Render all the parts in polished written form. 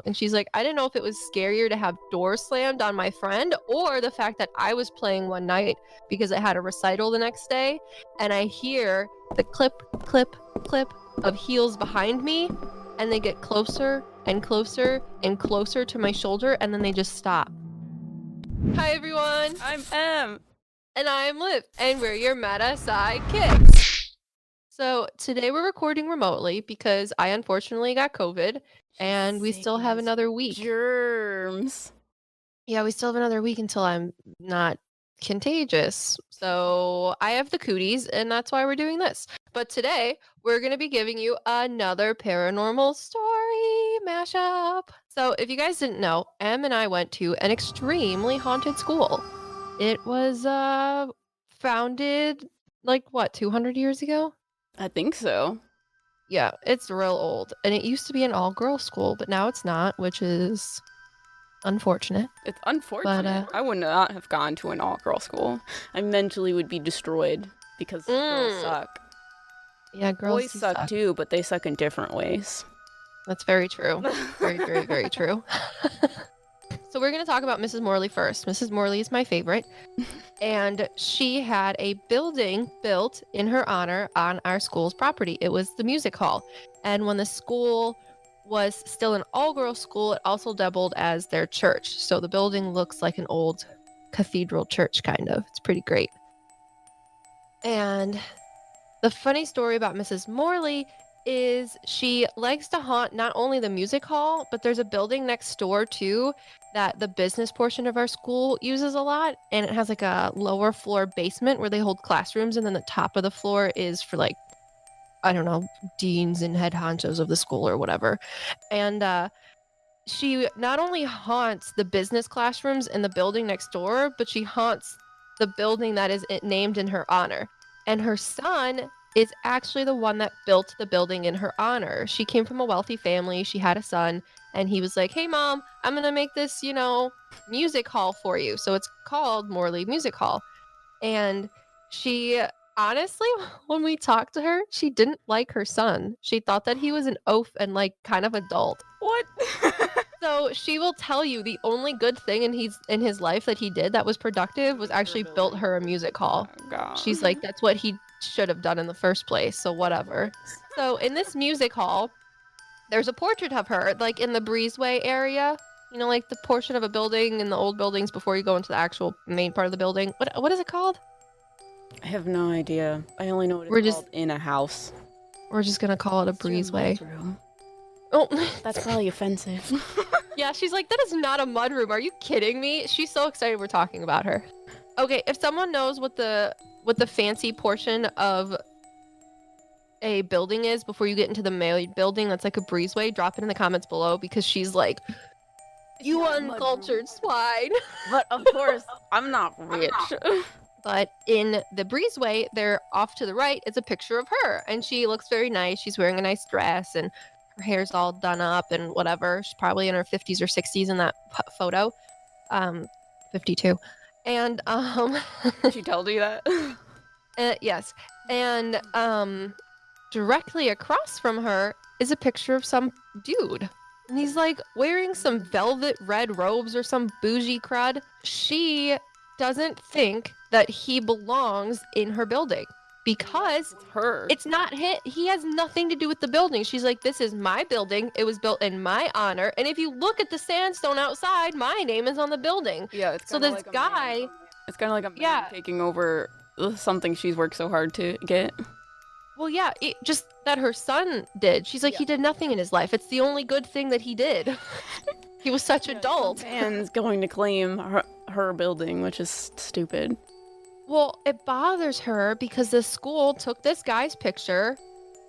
And she's like, I didn't know if it was scarier to have doors slammed on my friend or the fact that I was playing one night because I had a recital the next day and I hear the clip, clip, clip of heels behind me and they get closer and closer and closer to my shoulder and then they just stop. Hi everyone! I'm Em! And I'm Liv, and we're your meta Psyckicks! So today we're recording remotely because I unfortunately got COVID and we still have another week. Germs. Yeah, we still have another week until I'm not contagious. So I have the cooties and that's why we're doing this. But today we're going to be giving you another paranormal story mashup. So if you guys didn't know, Em and I went to an extremely haunted school. It was founded like what, 200 years ago? I think so. Yeah, it's real old. And it used to be an all-girls school, but now it's not, which is unfortunate. It's unfortunate. I would not have gone to an all-girl school. I mentally would be destroyed because girls suck. Yeah, girls Boys suck too, but they suck in different ways. That's very true. Very, very, very true. So we're going to talk about Mrs. Morley first. Mrs. Morley is my favorite. And she had a building built in her honor on our school's property. It was the music hall. And when the school was still an all-girls school, it also doubled as their church. So the building looks like an old cathedral church, kind of. It's pretty great. And the funny story about Mrs. Morley is she likes to haunt not only the music hall, but there's a building next door too that the business portion of our school uses a lot, and it has like a lower floor basement where they hold classrooms, and then the top of the floor is for like, I don't know, deans and head honchos of the school or whatever. And she not only haunts the business classrooms in the building next door, but she haunts the building that is named in her honor. And her son is actually the one that built the building in her honor. She came from a wealthy family. She had a son, and he was like, hey, Mom, I'm going to make this, music hall for you. So it's called Morley Music Hall. And she, honestly, when we talked to her, she didn't like her son. She thought that he was an oaf and, kind of adult. What? So she will tell you the only good thing in his life that he did that was productive was actually built her a music hall. Oh, God. She's like, that's what he should have done in the first place, so whatever. So in this music hall, there's a portrait of her, in the breezeway area. The portion of a building in the old buildings before you go into the actual main part of the building. What is it called? I have no idea. I only know what it's called in a house. We're just gonna call it a breezeway. Oh, that's probably offensive. Yeah, she's like, that is not a mudroom. Are you kidding me? She's so excited we're talking about her. Okay, if someone knows what the fancy portion of a building is before you get into the main building that's like a breezeway, drop it in the comments below because she's like, you uncultured swine. But of course, I'm not rich. But in the breezeway, there off to the right is a picture of her, and she looks very nice. She's wearing a nice dress, and her hair's all done up and whatever. She's probably in her 50s or 60s in that photo. 52. And She told you that? yes. And directly across from her is a picture of some dude. And he's wearing some velvet red robes or some bougie crud. She doesn't think that he belongs in her building because it's not him. He has nothing to do with the building. She's like, this is my building. It was built in my honor. And if you look at the sandstone outside, my name is on the building. Yeah, it's so this guy... It's kind of like a man taking over something she's worked so hard to get. Well, yeah, just that her son did. She's like, he did nothing in his life. It's the only good thing that he did. He was such a dolt. Man's going to claim her building, which is stupid. Well, it bothers her because the school took this guy's picture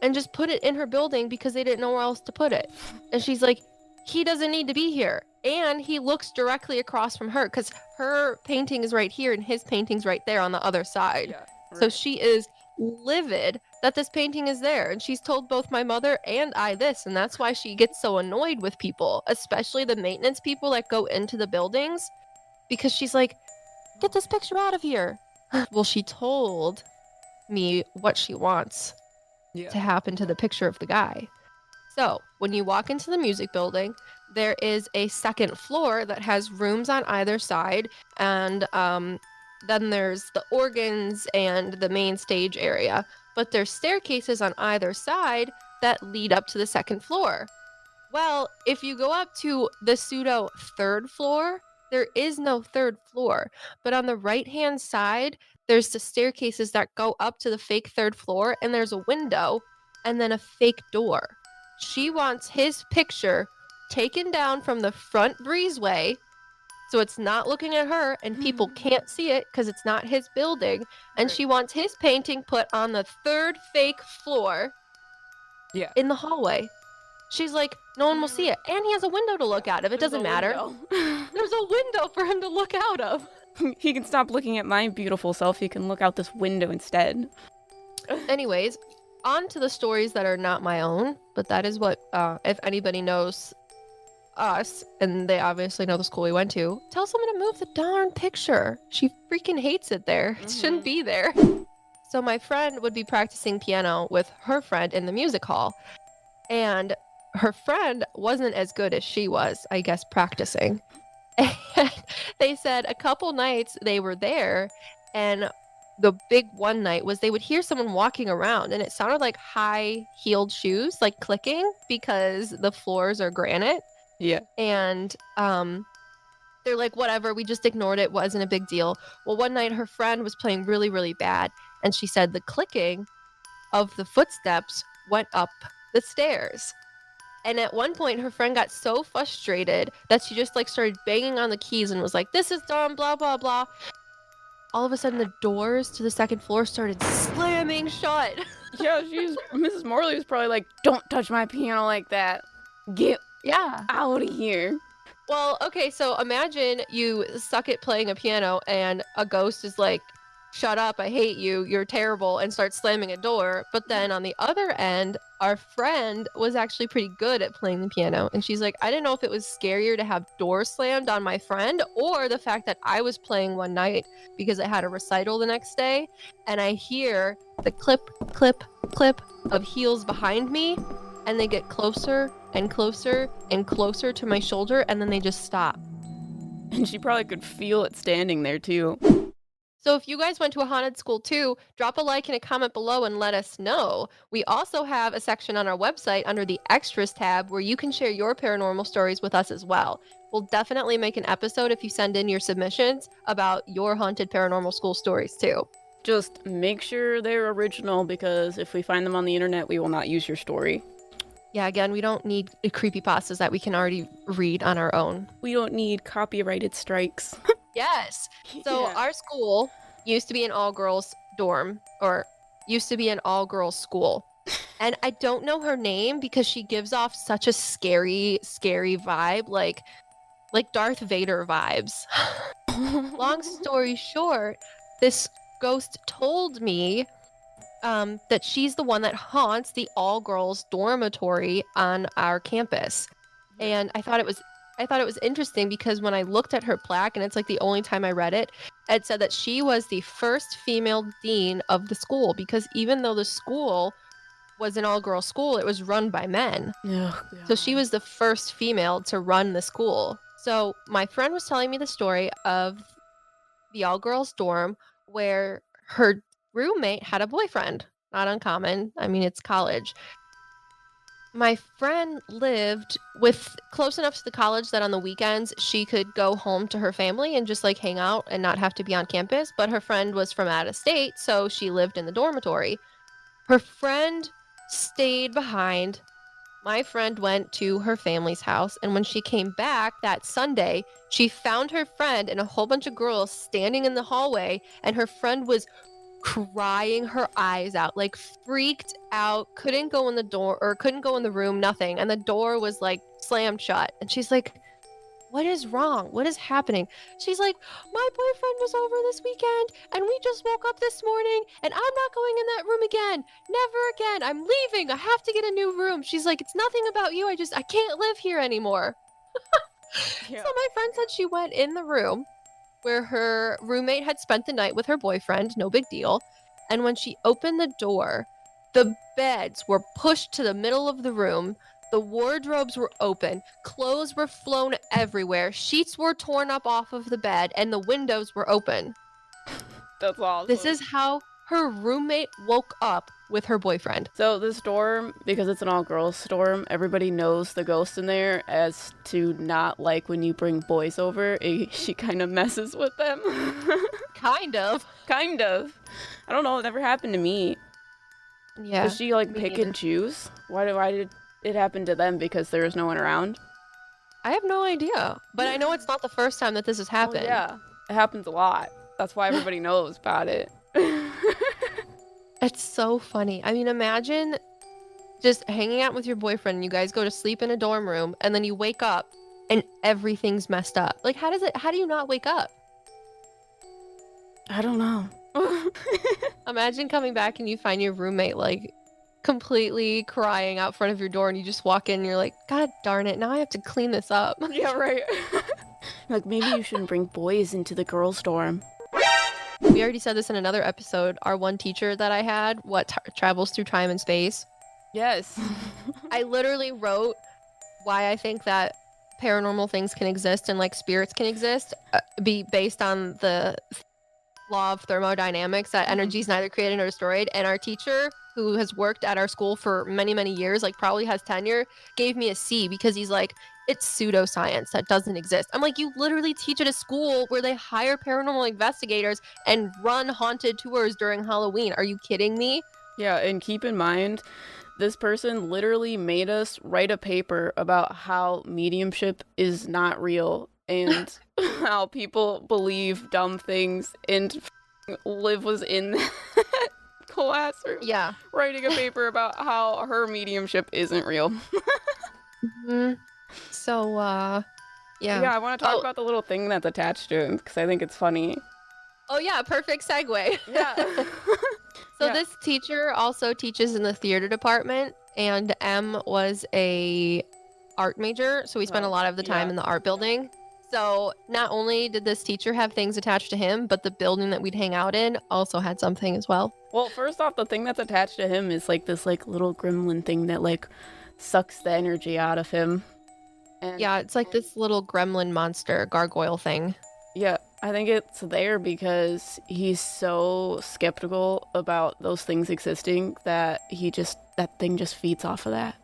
and just put it in her building because they didn't know where else to put it. And she's like, he doesn't need to be here. And he looks directly across from her because her painting is right here and his painting's right there on the other side. Yeah, right. So she is livid that this painting is there. And she's told both my mother and I this. And that's why she gets so annoyed with people, especially the maintenance people that go into the buildings. Because she's like, get this picture out of here. Well, she told me what she wants to happen to the picture of the guy. So when you walk into the music building, there is a second floor that has rooms on either side, and then there's the organs and the main stage area. But there's staircases on either side that lead up to the second floor. Well, if you go up to the pseudo third floor, there is no third floor. But on the right-hand side, there's the staircases that go up to the fake third floor, and there's a window and then a fake door. She wants his picture taken down from the front breezeway so it's not looking at her and people can't see it because it's not his building. And Right. she wants his painting put on the third fake floor in the hallway. She's like, no one will see it. And he has a window to look out of. It doesn't matter. There's a window for him to look out of. He can stop looking at my beautiful self. He can look out this window instead. Anyways, on to the stories that are not my own. But that is what, if anybody knows us, and they obviously know the school we went to, tell someone to move the darn picture. She freaking hates it there. It shouldn't be there. So my friend would be practicing piano with her friend in the music hall. And her friend wasn't as good as she was, I guess, practicing. And they said a couple nights they were there, and the big one night was they would hear someone walking around, and it sounded like high-heeled shoes, like clicking, because the floors are granite. Yeah. And they're like, whatever, we just ignored it, wasn't a big deal. Well, one night her friend was playing really, really bad, and she said the clicking of the footsteps went up the stairs. And at one point, her friend got so frustrated that she just like started banging on the keys and was like, this is dumb, blah, blah, blah. All of a sudden, the doors to the second floor started slamming shut. Yeah, Mrs. Morley was probably like, don't touch my piano like that. Get out of here. Well, okay, so imagine you suck at playing a piano and a ghost is like, shut up, I hate you, you're terrible, and starts slamming a door. But then on the other end, our friend was actually pretty good at playing the piano. And she's like, I didn't know if it was scarier to have doors slammed on my friend or the fact that I was playing one night because I had a recital the next day. And I hear the clip, clip, clip of heels behind me. And they get closer and closer and closer to my shoulder. And then they just stop. And she probably could feel it standing there too. So if you guys went to a haunted school too, drop a like and a comment below and let us know. We also have a section on our website under the extras tab where you can share your paranormal stories with us as well. We'll definitely make an episode if you send in your submissions about your haunted paranormal school stories too. Just make sure they're original, because if we find them on the internet, we will not use your story. Yeah, again, we don't need creepypastas that we can already read on our own. We don't need copyrighted strikes. Yes. So our school used to be an all-girls dorm, or used to be an all-girls school. And I don't know her name because she gives off such a scary, scary vibe, like Darth Vader vibes. Long story short, this ghost told me that she's the one that haunts the all-girls dormitory on our campus. And I thought it was interesting because when I looked at her plaque, and it's like the only time I read it, it said that she was the first female dean of the school, because even though the school was an all-girl school, it was run by men. So she was the first female to run the school. So my friend was telling me the story of the all-girls dorm where her roommate had a boyfriend. Not uncommon. I mean, it's college. My friend lived close enough to the college that on the weekends she could go home to her family and just like hang out and not have to be on campus. But her friend was from out of state, so she lived in the dormitory. Her friend stayed behind. My friend went to her family's house, and when she came back that Sunday, she found her friend and a whole bunch of girls standing in the hallway, and her friend was crying her eyes out, like freaked out, couldn't go in the door or couldn't go in the room, nothing. And the door was like slammed shut. And she's like, what is wrong? What is happening? She's like, my boyfriend was over this weekend and we just woke up this morning and I'm not going in that room again. Never again. I'm leaving. I have to get a new room. She's like, it's nothing about you. I can't live here anymore. So my friend said she went in the room where her roommate had spent the night with her boyfriend, no big deal. And when she opened the door, the beds were pushed to the middle of the room. The wardrobes were open. Clothes were flown everywhere. Sheets were torn up off of the bed, and the windows were open. That's awesome. This is how her roommate woke up with her boyfriend. So this dorm, because it's an all-girls dorm, everybody knows the ghost in there as to not like when you bring boys over. She kind of messes with them. Kind of. Kind of. I don't know. It never happened to me. Yeah. Does she like pick and choose? Why did it happen to them? Because there was no one around? I have no idea. But I know it's not the first time that this has happened. Oh, yeah. It happens a lot. That's why everybody knows about it. It's so funny. I mean, imagine just hanging out with your boyfriend and you guys go to sleep in a dorm room and then you wake up and everything's messed up. Like, how do you not wake up? I don't know. Imagine coming back and you find your roommate like completely crying out front of your door and you just walk in and you're like, God darn it, now I have to clean this up. Yeah, right. Like, maybe you shouldn't bring boys into the girls' dorm. We already said this in another episode. Our one teacher that I had, travels through time and space. Yes. I literally wrote why I think that paranormal things can exist and like spirits can exist, be based on the law of thermodynamics that energy is neither created nor destroyed. And our teacher, who has worked at our school for many, many years, like probably has tenure, gave me a C because he's like, it's pseudoscience that doesn't exist. I'm like, you literally teach at a school where they hire paranormal investigators and run haunted tours during Halloween. Are you kidding me? Yeah, and keep in mind, this person literally made us write a paper about how mediumship is not real and how people believe dumb things, and Liv was in that classroom writing a paper about how her mediumship isn't real. Mm-hmm. So, yeah, I want to talk about the little thing that's attached to him because I think it's funny. Oh yeah, perfect segue. Yeah. So this teacher also teaches in the theater department, and M was a art major, so we spent a lot of the time in the art building. So not only did this teacher have things attached to him, but the building that we'd hang out in also had something as well. Well, first off, the thing that's attached to him is like this like little gremlin thing that like sucks the energy out of him. And yeah, it's like this little gremlin monster gargoyle thing. Yeah, I think it's there because he's so skeptical about those things existing that that thing just feeds off of that.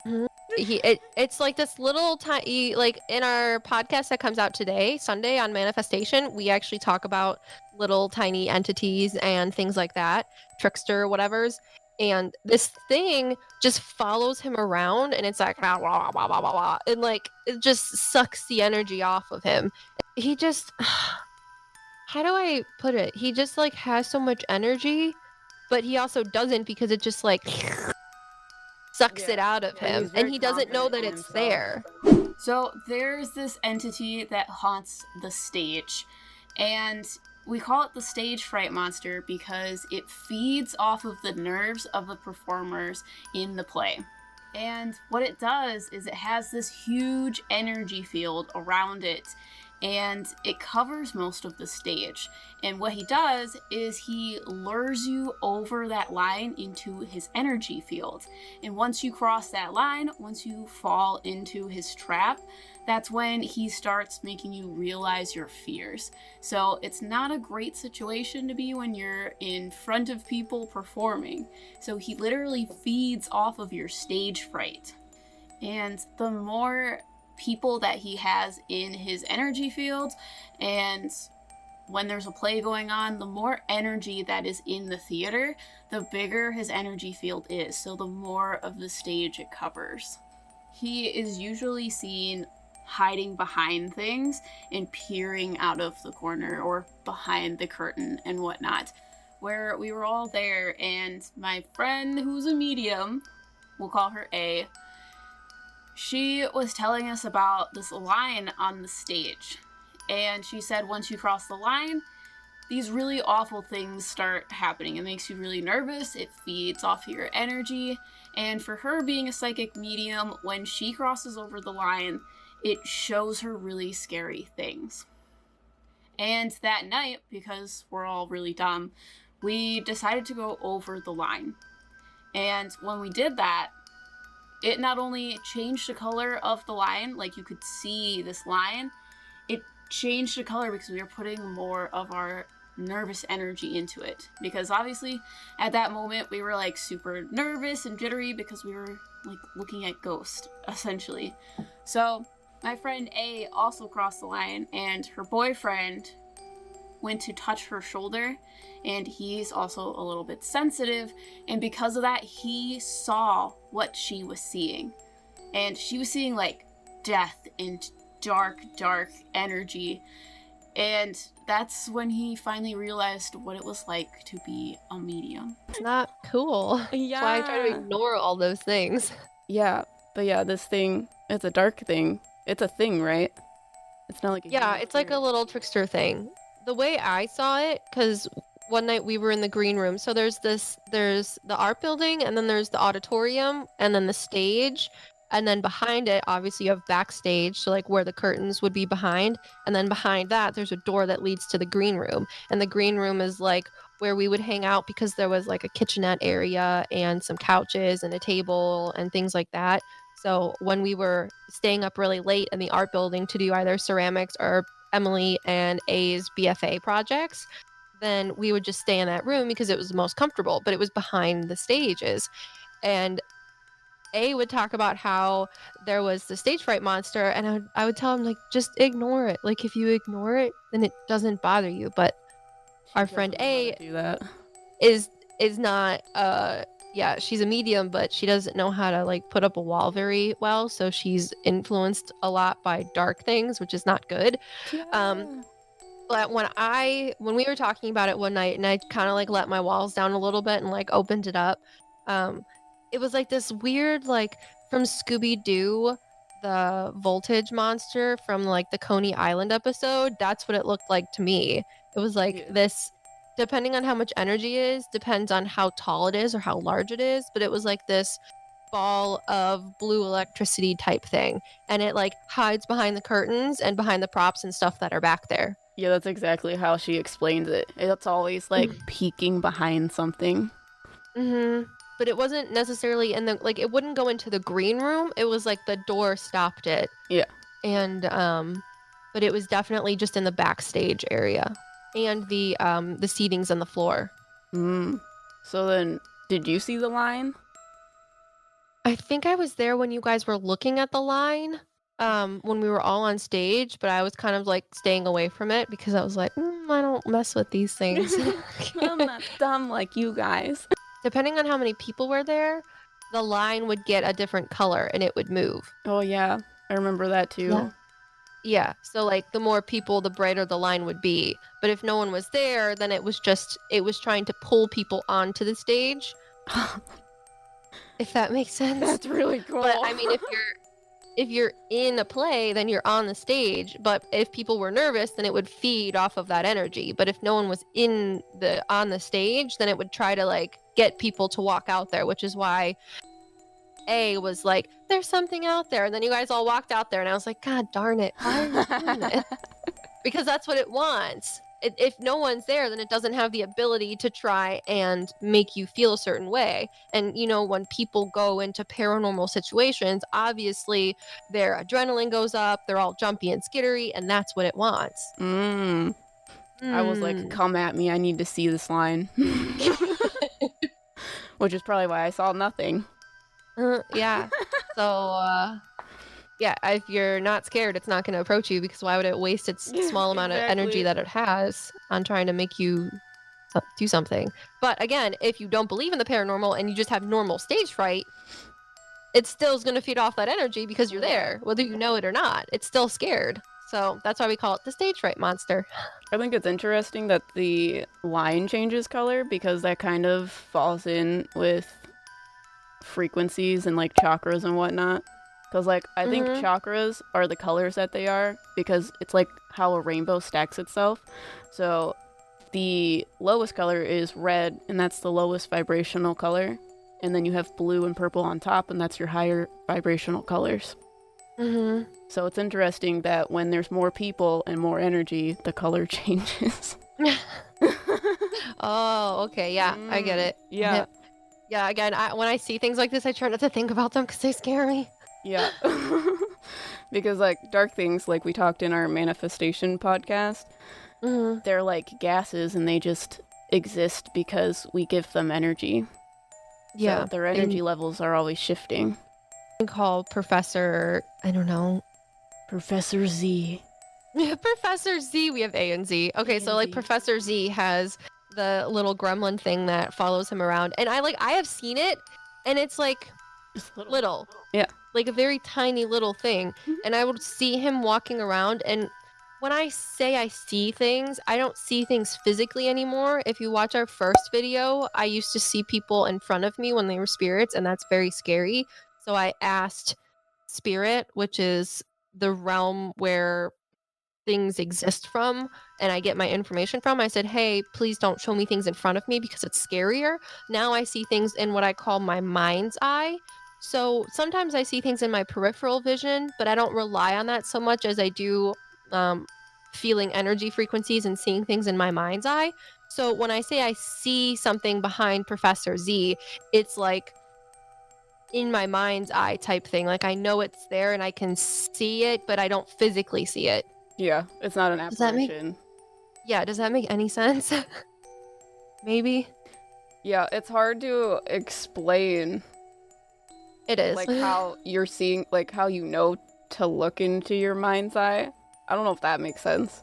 Mm-hmm. It's like this little tiny, like in our podcast that comes out today, Sunday, on manifestation, we actually talk about little tiny entities and things like that, trickster, whatever's. And this thing just follows him around, and it's like, blah, blah, blah, blah, blah, blah, and like it just sucks the energy off of him. He just, how do I put it? He just like has so much energy, but he also doesn't because it just like sucks it out of him, and he doesn't know that it's there. So there's this entity that haunts the stage, and we call it the stage fright monster because it feeds off of the nerves of the performers in the play. And what it does is it has this huge energy field around it, and it covers most of the stage. And what he does is he lures you over that line into his energy field. And once you cross that line, once you fall into his trap, that's when he starts making you realize your fears. So it's not a great situation to be when you're in front of people performing. So he literally feeds off of your stage fright. And the more people that he has in his energy field, and when there's a play going on, the more energy that is in the theater, the bigger his energy field is. So the more of the stage it covers. He is usually seen hiding behind things and peering out of the corner or behind the curtain and whatnot. Where we were all there, and my friend who's a medium, we'll call her A, she was telling us about this line on the stage. And she said once you cross the line, these really awful things start happening. It makes you really nervous, it feeds off your energy, and for her being a psychic medium, when she crosses over the line, it shows her really scary things. And that night, because we're all really dumb, we decided to go over the line. And when we did that, it not only changed the color of the line, like you could see this line, it changed the color because we were putting more of our nervous energy into it. Because obviously at that moment we were like super nervous and jittery because we were like looking at ghosts, essentially. So my friend A also crossed the line, and her boyfriend went to touch her shoulder, and he's also a little bit sensitive, and because of that he saw what she was seeing, and she was seeing like death and dark energy, and that's when he finally realized what it was like to be a medium. It's not cool. Yeah. That's why I try to ignore all those things. Yeah, but yeah, this thing, it's a dark thing. It's a thing, right? It's not like a Yeah, human it's like a spirit. little trickster thing. The way I saw it, because one night we were in the green room, so there's the art building, and then there's the auditorium, and then the stage, and then behind it, obviously you have backstage, so like where the curtains would be behind, and then behind that, there's a door that leads to the green room, and the green room is like where we would hang out because there was like a kitchenette area and some couches and a table and things like that. So when we were staying up really late in the art building to do either ceramics or Emily and A's BFA projects, then we would just stay in that room because it was the most comfortable, but it was behind the stages. And A would talk about how there was the stage fright monster, and I would tell him, like, just ignore it. Like, if you ignore it, then it doesn't bother you. But She our friend doesn't know how A to do that. is not yeah, she's a medium, but she doesn't know how to like put up a wall very well, so she's influenced a lot by dark things, which is not good. But when we were talking about it one night and I kind of like let my walls down a little bit and like opened it up, it was like this weird, like from Scooby-Doo, the voltage monster from like the Coney Island episode. That's what it looked like to me. It was like Yeah. this, depending on how much energy it is, depends on how tall it is or how large it is, but it was like this ball of blue electricity type thing, and it like hides behind the curtains and behind the props and stuff that are back there. Yeah, that's exactly how she explains it. It's always like peeking behind something. But it wasn't necessarily in the, like, it wouldn't go into the green room. It was like the door stopped it. Yeah. And but it was definitely just in the backstage area and the seatings on the floor. So then, did you see the line? I think I was there when you guys were looking at the line, when we were all on stage, but I was kind of like staying away from it because I was like, I don't mess with these things. I'm not dumb like you guys. Depending on how many people were there, the line would get a different color and it would move. Oh yeah, I remember that too. Yeah. So like the more people, the brighter the line would be. But if no one was there, then it was trying to pull people onto the stage. If that makes sense. That's really cool. But I mean, if you're in a play, then you're on the stage. But if people were nervous, then it would feed off of that energy. But if no one was on the stage, then it would try to like get people to walk out there, which is why A was like, there's something out there. And then you guys all walked out there and I was like, God darn it. Why are you doing this? Because that's what it wants. If no one's there, then it doesn't have the ability to try and make you feel a certain way. And, you know, when people go into paranormal situations, obviously their adrenaline goes up, they're all jumpy and skittery, and that's what it wants. I was like, come at me, I need to see this line. Which is probably why I saw nothing. Yeah. So, yeah, if you're not scared, it's not going to approach you, because why would it waste its small amount of energy Exactly. that it has on trying to make you do something? But again, if you don't believe in the paranormal and you just have normal stage fright, it still is going to feed off that energy because you're there, whether you know it or not. It's still scared. So that's why we call it the stage fright monster. I think it's interesting that the line changes color, because that kind of falls in with frequencies and like chakras and whatnot. Because like I think chakras are the colors that they are because it's like how a rainbow stacks itself. So the lowest color is red, and that's the lowest vibrational color. And then you have blue and purple on top, and that's your higher vibrational colors. So it's interesting that when there's more people and more energy, the color changes. Oh, okay. Yeah, I get it. Yeah. Yeah, again, when I see things like this, I try not to think about them because they scare me. Yeah. Because, like, dark things, like we talked in our manifestation podcast, they're like gases and they just exist because we give them energy. Yeah. So their energy levels are always shifting. I call Professor, I don't know. Professor Z. Professor Z, we have A and Z. Okay, so like Professor Z has the little gremlin thing that follows him around. And I have seen it, and it's like Just little. Yeah. Like a very tiny little thing. And I would see him walking around, and when I say I see things, I don't see things physically anymore. If you watch our first video, I used to see people in front of me when they were spirits, and that's very scary. So I asked Spirit, which is the realm where things exist from and I get my information from. I said, hey, please don't show me things in front of me because it's scarier. Now I see things in what I call my mind's eye. So sometimes I see things in my peripheral vision, but I don't rely on that so much as I do feeling energy frequencies and seeing things in my mind's eye. So when I say I see something behind Professor Z, it's like in my mind's eye type thing. Like I know it's there and I can see it, but I don't physically see it. Yeah, it's not an Does that apparition. does that make any sense? Maybe. Yeah, it's hard to explain, It is. like, how you're seeing, like, how you know to look into your mind's eye. I don't know if that makes sense.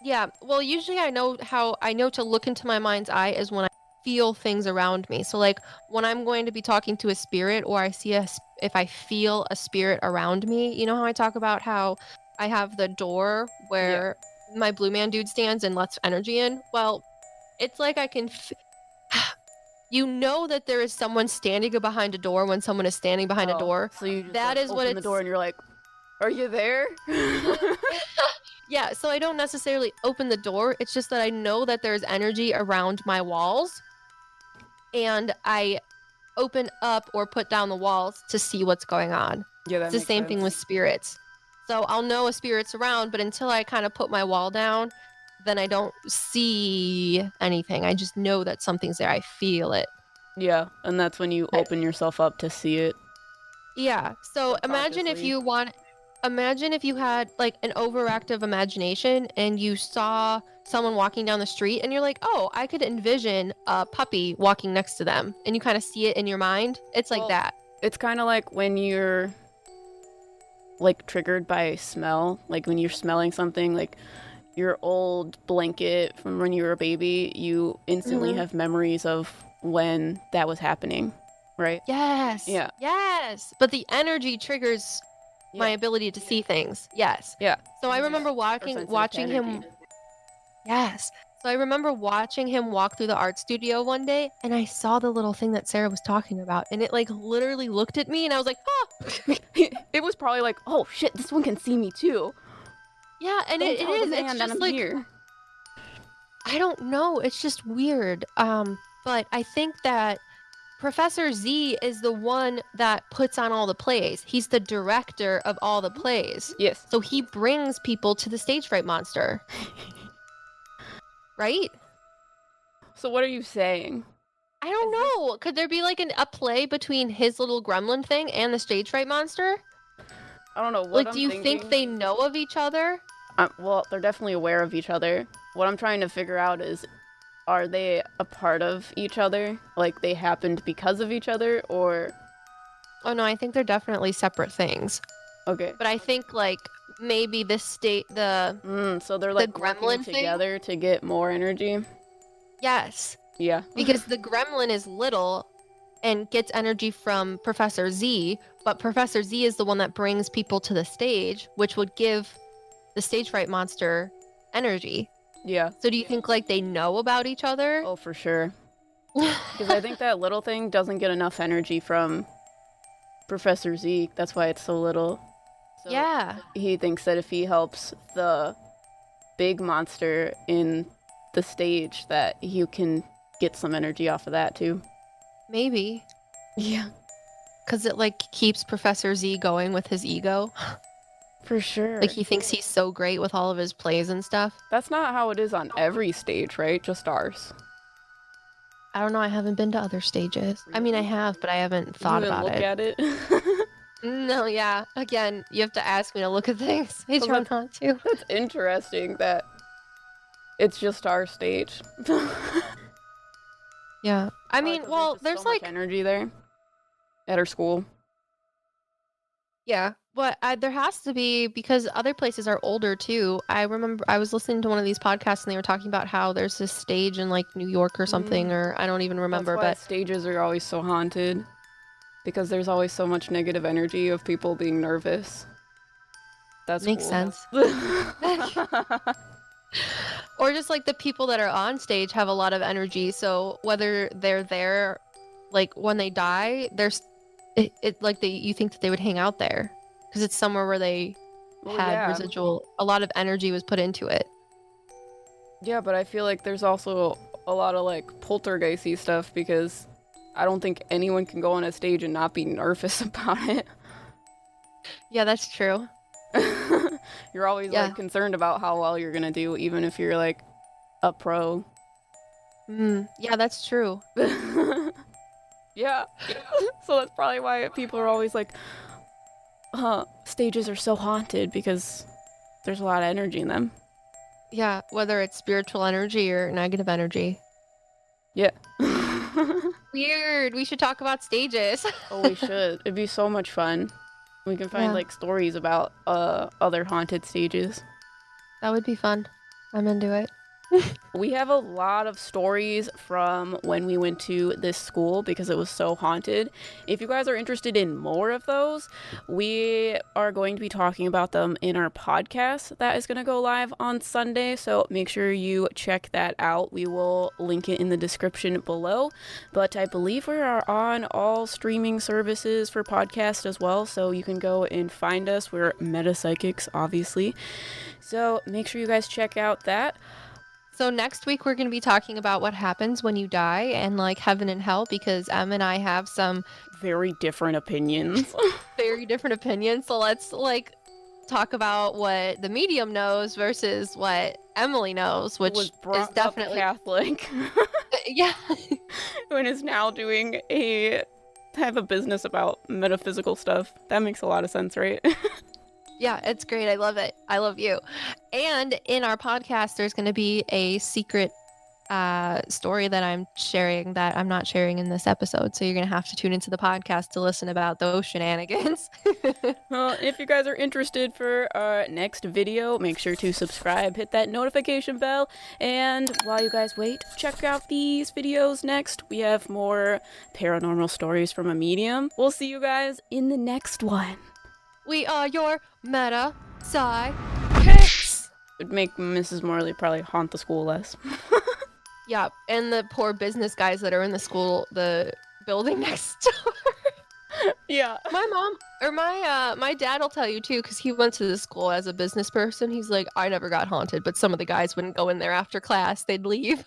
Yeah, well, usually I know to look into my mind's eye is when I feel things around me. So like when I'm going to be talking to a spirit or I see if I feel a spirit around me, you know how I talk about how I have the door where my blue man dude stands and lets energy in? Well, it's like I can you know that there is someone standing behind a door when someone is standing behind a door. So you just That like, is open what the it's door and you're like, are you there? Yeah, so I don't necessarily open the door. It's just that I know that there's energy around my walls. And I open up or put down the walls to see what's going on. Yeah, that It's the makes same thing sense. with spirits. So I'll know a spirit's around, but until I kind of put my wall down, then I don't see anything. I just know that something's there. I feel it. Yeah, and that's when you open yourself up to see it. Yeah. So imagine if you had like an overactive imagination and you saw someone walking down the street and you're like, oh, I could envision a puppy walking next to them, and you kind of see it in your mind. It's like that. It's kind of like when you're like triggered by smell, like when you're smelling something, like your old blanket from when you were a baby, you instantly have memories of when that was happening, right? Yes. Yeah. Yes. But the energy triggers my ability to see things. Yes. Yeah. So I remember watching him. Yes. So I remember watching him walk through the art studio one day, and I saw the little thing that Sarah was talking about, and it like literally looked at me, and I was like, oh. It was probably like, oh shit, this one can see me too. Yeah, and it is. It's just like here. I don't know. It's just weird. But I think that Professor Z is the one that puts on all the plays. He's the director of all the plays. Yes. So he brings people to the stage fright monster. Right? So what are you saying? I don't know. Could there be like a play between his little gremlin thing and the stage fright monster? I don't know. Like, do you think they know of each other? Well, they're definitely aware of each other. What I'm trying to figure out is, are they a part of each other? Like, they happened because of each other, or... Oh, no, I think they're definitely separate things. Okay. But I think, like, maybe this state, so they're, like, gremlin working thing? together to get more energy? Yes. Yeah. Because the gremlin is little and gets energy from Professor Z, but Professor Z is the one that brings people to the stage, which would give the stage fright monster energy. Yeah. So do you think, like, they know about each other? Oh, for sure. Because I think that little thing doesn't get enough energy from Professor Z. That's why it's so little. So yeah. He thinks that if he helps the big monster in the stage, that you can get some energy off of that, too. Maybe. Yeah. Because it, like, keeps Professor Z going with his ego. For sure. Like, he thinks he's so great with all of his plays and stuff. That's not how it is on every stage, right? Just ours. I don't know. I haven't been to other stages. I mean, I Really? have, but I haven't thought You didn't about look it. at it. No, yeah. Again, you have to ask me to look at things. I try not to. That's interesting that it's just our stage. Yeah. I Probably mean, 'cause well, just there's so much like, energy there at our school. yeah, but there has to be because other places are older too. I remember I was listening to one of these podcasts and they were talking about how there's this stage in like New York or something, or I don't even remember, That's why but stages are always so haunted, because there's always so much negative energy of people being nervous. That's makes cool. sense. Or just like the people that are on stage have a lot of energy, so whether they're there, like when they die, it like you think that they would hang out there because it's somewhere where they Well, had yeah. residual, a lot of energy was put into it. Yeah, but I feel like there's also a lot of like poltergeisty stuff, because I don't think anyone can go on a stage and not be nervous about it. Yeah, that's true. You're always Yeah. like concerned about how well you're gonna do, even if you're like a pro. Yeah, that's true. Yeah. So that's probably why people are always like, stages are so haunted, because there's a lot of energy in them. Yeah, whether it's spiritual energy or negative energy. Yeah. Weird. We should talk about stages. Oh, we should. It'd be so much fun. We can find Yeah. like stories about other haunted stages. That would be fun. I'm into it. We have a lot of stories from when we went to this school because it was so haunted. If you guys are interested in more of those, we are going to be talking about them in our podcast that is going to go live on Sunday. So make sure you check that out. We will link it in the description below. But I believe we are on all streaming services for podcasts as well. So you can go and find us. We're Psyckicks, obviously. So make sure you guys check out that. So next week we're going to be talking about what happens when you die and like heaven and hell, because Em and I have some Very different opinions. very different opinions. So let's like talk about what the medium knows versus what Emily knows, which was is brought up definitely Catholic. yeah. And is now doing a business about metaphysical stuff. That makes a lot of sense, right? Yeah, it's great. I love it. I love you. And in our podcast, there's going to be a secret story that I'm sharing that I'm not sharing in this episode. So you're going to have to tune into the podcast to listen about those shenanigans. Well, if you guys are interested for our next video, make sure to subscribe, hit that notification bell, and while you guys wait, check out these videos next. We have more paranormal stories from a medium. We'll see you guys in the next one. We are your Psyckicks. Would make Mrs. Morley probably haunt the school less. Yeah, and the poor business guys that are in the building next door. Yeah. My mom or my dad will tell you too, because he went to the school as a business person. He's like, I never got haunted, but some of the guys wouldn't go in there after class. They'd leave.